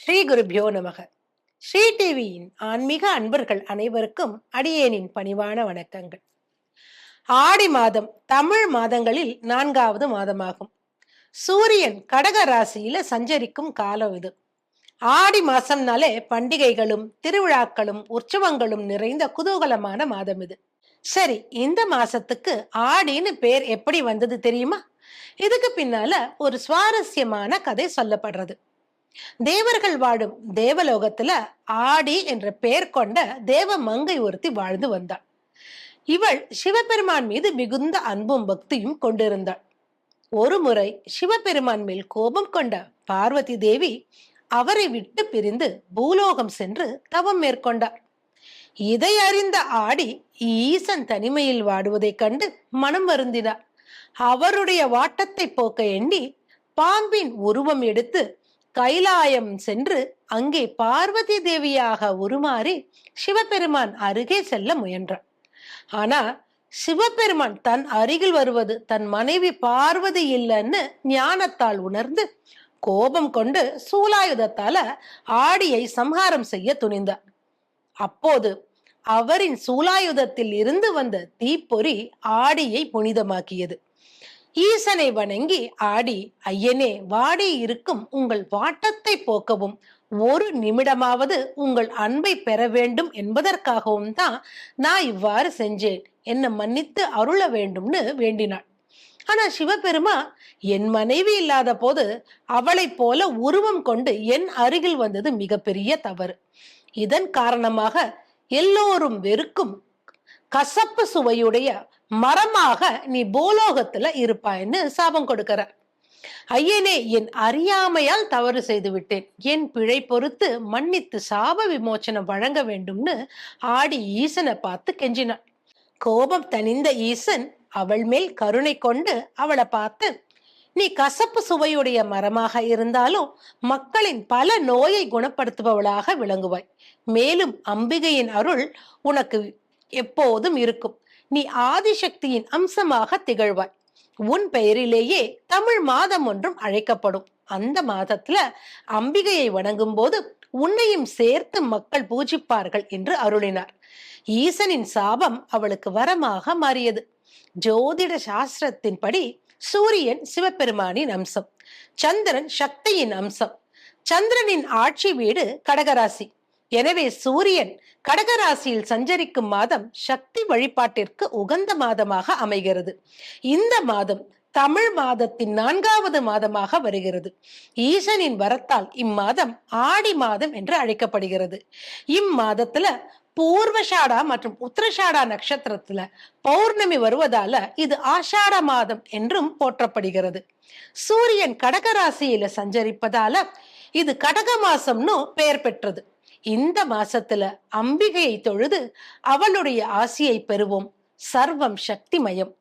ஸ்ரீ குருபியோ நமக. ஸ்ரீ டிவியின் ஆன்மீக அன்பர்கள் அனைவருக்கும் அடியேனின் பணிவான வணக்கங்கள். ஆடி மாதம் தமிழ் மாதங்களில் 4வது மாதமாகும். சூரியன் கடக ராசியில சஞ்சரிக்கும் காலம் இது. ஆடி மாசம்னாலே பண்டிகைகளும் திருவிழாக்களும் உற்சவங்களும் நிறைந்த குதூகலமான மாதம் இது. சரி, இந்த மாசத்துக்கு ஆடின்னு பேர் எப்படி வந்தது தெரியுமா? இதுக்கு பின்னால ஒரு சுவாரஸ்யமான கதை சொல்லப்படுறது. தேவர்கள் வாழும் தேவலோகத்துல ஆடி என்ற பெயர் கொண்ட தேவ மங்கை ஒருத்தி வாழ்ந்து வந்தாள். இவள் சிவபெருமான் மீது மிகுந்த அன்பும் பக்தியும் கொண்டிருந்தாள். ஒரு முறை சிவபெருமான் மேல் கோபம் கொண்ட பார்வதி தேவி அவரை விட்டு பிரிந்து பூலோகம் சென்று தவம் மேற்கொண்டார். இதை அறிந்த ஆடி ஈசன் தனிமையில் வாடுவதைக் கண்டு மனம் வருந்தினார். அவருடைய வாட்டத்தை போக்க எண்ணி பாம்பின் உருவம் எடுத்து கைலாயம் சென்று அங்கே பார்வதி தேவியாக உருமாறி சிவபெருமான் அருகே செல்ல முயன்றார். ஆனா சிவபெருமான் தன் அருகில் வருவது தன் மனைவி பார்வதி இல்லைன்னு ஞானத்தால் உணர்ந்து கோபம் கொண்டு சூலாயுதத்தால ஆடியை சம்ஹாரம் செய்ய துணிந்தார். அப்போது அவரின் சூலாயுதத்தில் இருந்து வந்த தீப்பொறி ஆடியை புனிதமாக்கியது. ஈசனை வணங்கி ஆடி, ஐயனே, வாடி இருக்கும் உங்கள் வாட்டத்தை போக்கவும் ஒரு நிமிடமாவது உங்கள் அன்பை பெற வேண்டும் என்பதற்காகவும் தான் நான் இவ்வாறு செஞ்சேன், என்னை மன்னித்து அருள வேண்டும்னு வேண்டினாள். ஆனா சிவபெருமா, என் மனைவி இல்லாத போது அவளை போல உருவம் கொண்டு என் அருகில் வந்தது மிகப்பெரிய தவறு. இதன் காரணமாக எல்லோரும் வெறுக்கும் கசப்பு சுவையுடைய மரமாக நீ பூலோகத்துல இருப்பாய்ன்னு சாபம் கொடுக்கிறார். ஐயனே, என் அறியாமையால் தவறு செய்து விட்டேன், என் பிழை பொறுத்து மன்னித்து சாப விமோச்சனம் வழங்க வேண்டும்னு ஆடி ஈசனை பார்த்து கெஞ்சினாள். கோபம் தணிந்த ஈசன் அவள் மேல் கருணை கொண்டு அவளை பார்த்து, நீ கசப்பு சுவையுடைய மரமாக இருந்தாலும் மக்களின் பல நோயை குணப்படுத்துபவளாக விளங்குவாய். மேலும் அம்பிகையின் அருள் உனக்கு எப்போதும் இருக்கும். நீ ஆதிசக்தியின் அம்சமாக திகழ்வாய். உன் பெயரிலேயே தமிழ் மாதம் ஒன்றும் அழைக்கப்படும். அந்த மாதத்துல அம்பிகையை வணங்கும் போது உன்னையும் சேர்த்து மக்கள் பூஜிப்பார்கள் என்று அருளினார். ஈசனின் சாபம் அவளுக்கு வரமாக மாறியது. ஜோதிட சாஸ்திரத்தின்படி சூரியன் சிவபெருமானின் அம்சம், சந்திரன் சக்தியின் அம்சம். சந்திரனின் ஆட்சி வீடு கடகராசி. எனவே சூரியன் கடகராசியில் சஞ்சரிக்கும் மாதம் சக்தி வழிபாட்டிற்கு உகந்த மாதமாக அமைகிறது. இந்த மாதம் தமிழ் மாதத்தின் 4வது மாதமாக வருகிறது. ஈசனின் வரத்தால் இம்மாதம் ஆடி மாதம் என்று அழைக்கப்படுகிறது. இம்மாதத்துல பூர்வஷாடா மற்றும் உத்திரஷாடா நட்சத்திரத்துல பௌர்ணமி வருவதால இது ஆஷாட மாதம் என்றும் போற்றப்படுகிறது. சூரியன் கடகராசியில சஞ்சரிப்பதால இது கடக மாசம்னு பெயர் பெற்றது. இந்த மாசத்துல அம்பிகையை தொழுது அவளுடைய ஆசியை பெறுவோம். சர்வம் சக்திமயம்.